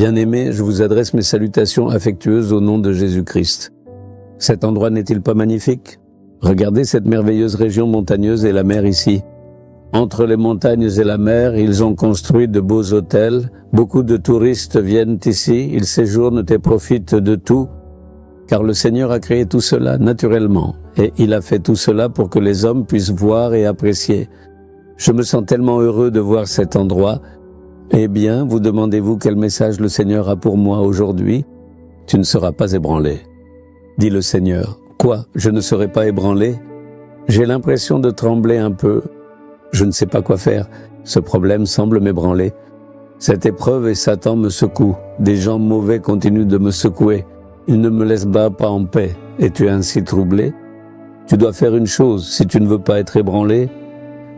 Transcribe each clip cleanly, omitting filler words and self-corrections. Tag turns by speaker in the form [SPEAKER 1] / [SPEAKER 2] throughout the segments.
[SPEAKER 1] Bien-aimés, je vous adresse mes salutations affectueuses au nom de Jésus-Christ. Cet endroit n'est-il pas magnifique? Regardez cette merveilleuse région montagneuse et la mer ici. Entre les montagnes et la mer, ils ont construit de beaux hôtels. Beaucoup de touristes viennent ici, ils séjournent et profitent de tout, car le Seigneur a créé tout cela naturellement, et il a fait tout cela pour que les hommes puissent voir et apprécier. Je me sens tellement heureux de voir cet endroit. Eh bien, vous demandez-vous quel message le Seigneur a pour moi aujourd'hui? Tu ne seras pas ébranlé. Dit le Seigneur. Quoi? Je ne serai pas ébranlé? J'ai l'impression de trembler un peu. Je ne sais pas quoi faire. Ce problème semble m'ébranler. Cette épreuve et Satan me secouent. Des gens mauvais continuent de me secouer. Ils ne me laissent pas en paix. Es-tu ainsi troublé? Tu dois faire une chose si tu ne veux pas être ébranlé.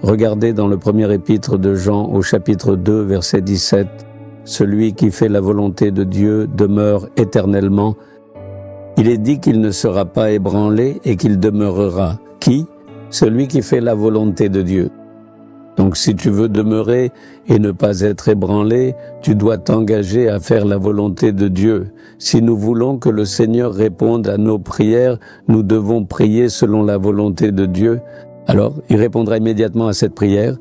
[SPEAKER 1] Regardez dans le premier épître de Jean au chapitre 2, verset 17. Celui qui fait la volonté de Dieu demeure éternellement. Il est dit qu'il ne sera pas ébranlé et qu'il demeurera. Qui? Celui qui fait la volonté de Dieu. Donc si tu veux demeurer et ne pas être ébranlé, tu dois t'engager à faire la volonté de Dieu. Si nous voulons que le Seigneur réponde à nos prières, nous devons prier selon la volonté de Dieu. Alors, il répondra immédiatement à cette prière.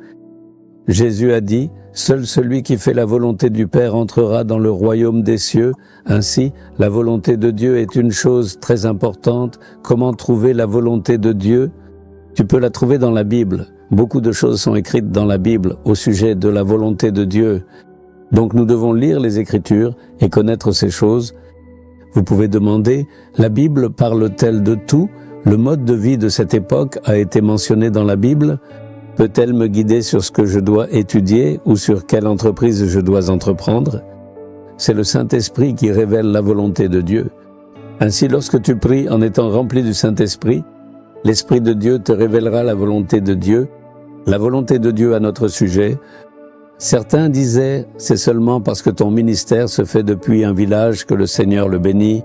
[SPEAKER 1] Jésus a dit, « Seul celui qui fait la volonté du Père entrera dans le royaume des cieux. » Ainsi, la volonté de Dieu est une chose très importante. Comment trouver la volonté de Dieu? Tu peux la trouver dans la Bible. Beaucoup de choses sont écrites dans la Bible au sujet de la volonté de Dieu. Donc nous devons lire les Écritures et connaître ces choses. Vous pouvez demander, la Bible parle-t-elle de tout? Le mode de vie de cette époque a été mentionné dans la Bible. Peut-elle me guider sur ce que je dois étudier ou sur quelle entreprise je dois entreprendre? C'est le Saint-Esprit qui révèle la volonté de Dieu. Ainsi, lorsque tu pries en étant rempli du Saint-Esprit, l'Esprit de Dieu te révélera la volonté de Dieu à notre sujet. Certains disaient, c'est seulement parce que ton ministère se fait depuis un village que le Seigneur le bénit.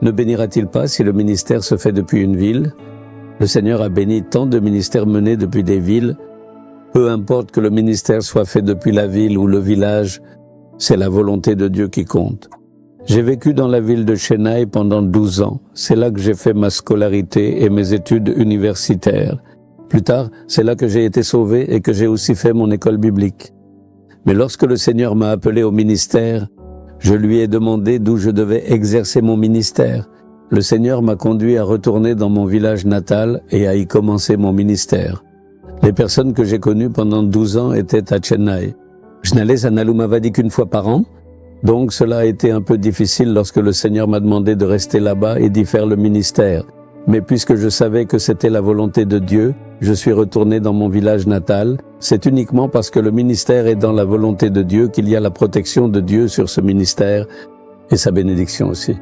[SPEAKER 1] Ne bénira-t-il pas si le ministère se fait depuis une ville? Le Seigneur a béni tant de ministères menés depuis des villes. Peu importe que le ministère soit fait depuis la ville ou le village, c'est la volonté de Dieu qui compte. J'ai vécu dans la ville de Chennai pendant 12 ans. C'est là que j'ai fait ma scolarité et mes études universitaires. Plus tard, c'est là que j'ai été sauvé et que j'ai aussi fait mon école biblique. Mais lorsque le Seigneur m'a appelé au ministère, je lui ai demandé d'où je devais exercer mon ministère. Le Seigneur m'a conduit à retourner dans mon village natal et à y commencer mon ministère. Les personnes que j'ai connues pendant 12 ans étaient à Chennai. Je n'allais à Nalumavadi qu'une fois par an, donc cela a été un peu difficile lorsque le Seigneur m'a demandé de rester là-bas et d'y faire le ministère. Mais puisque je savais que c'était la volonté de Dieu, je suis retourné dans mon village natal. C'est uniquement parce que le ministère est dans la volonté de Dieu qu'il y a la protection de Dieu sur ce ministère et sa bénédiction aussi.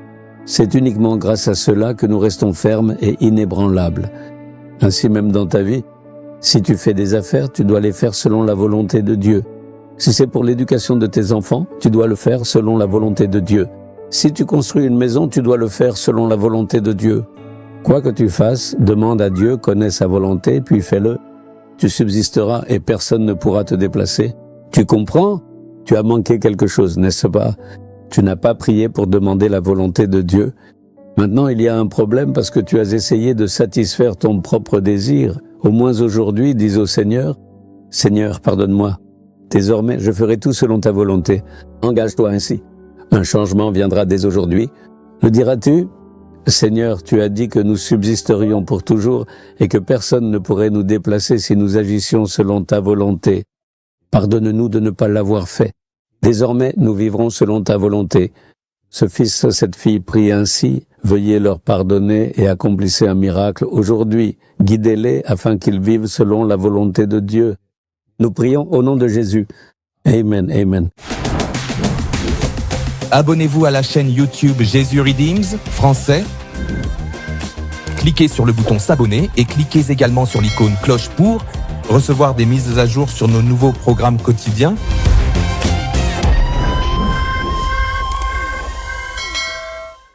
[SPEAKER 1] C'est uniquement grâce à cela que nous restons fermes et inébranlables. Ainsi même dans ta vie, si tu fais des affaires, tu dois les faire selon la volonté de Dieu. Si c'est pour l'éducation de tes enfants, tu dois le faire selon la volonté de Dieu. Si tu construis une maison, tu dois le faire selon la volonté de Dieu. Quoi que tu fasses, demande à Dieu, connais sa volonté, puis fais-le. Tu subsisteras et personne ne pourra te déplacer. Tu comprends? Tu as manqué quelque chose, n'est-ce pas? Tu n'as pas prié pour demander la volonté de Dieu. Maintenant, il y a un problème parce que tu as essayé de satisfaire ton propre désir. Au moins aujourd'hui, dis au Seigneur, « Seigneur, pardonne-moi. Désormais, je ferai tout selon ta volonté. Engage-toi ainsi. » Un changement viendra dès aujourd'hui. Le diras-tu? Seigneur, tu as dit que nous subsisterions pour toujours et que personne ne pourrait nous déplacer si nous agissions selon ta volonté. Pardonne-nous de ne pas l'avoir fait. Désormais, nous vivrons selon ta volonté. Ce fils, cette fille prie ainsi, veuillez leur pardonner et accomplissez un miracle aujourd'hui. Guidez-les afin qu'ils vivent selon la volonté de Dieu. Nous prions au nom de Jésus. Amen, amen.
[SPEAKER 2] Abonnez-vous à la chaîne YouTube Jésus Redeems français. Cliquez sur le bouton s'abonner et cliquez également sur l'icône cloche pour recevoir des mises à jour sur nos nouveaux programmes quotidiens.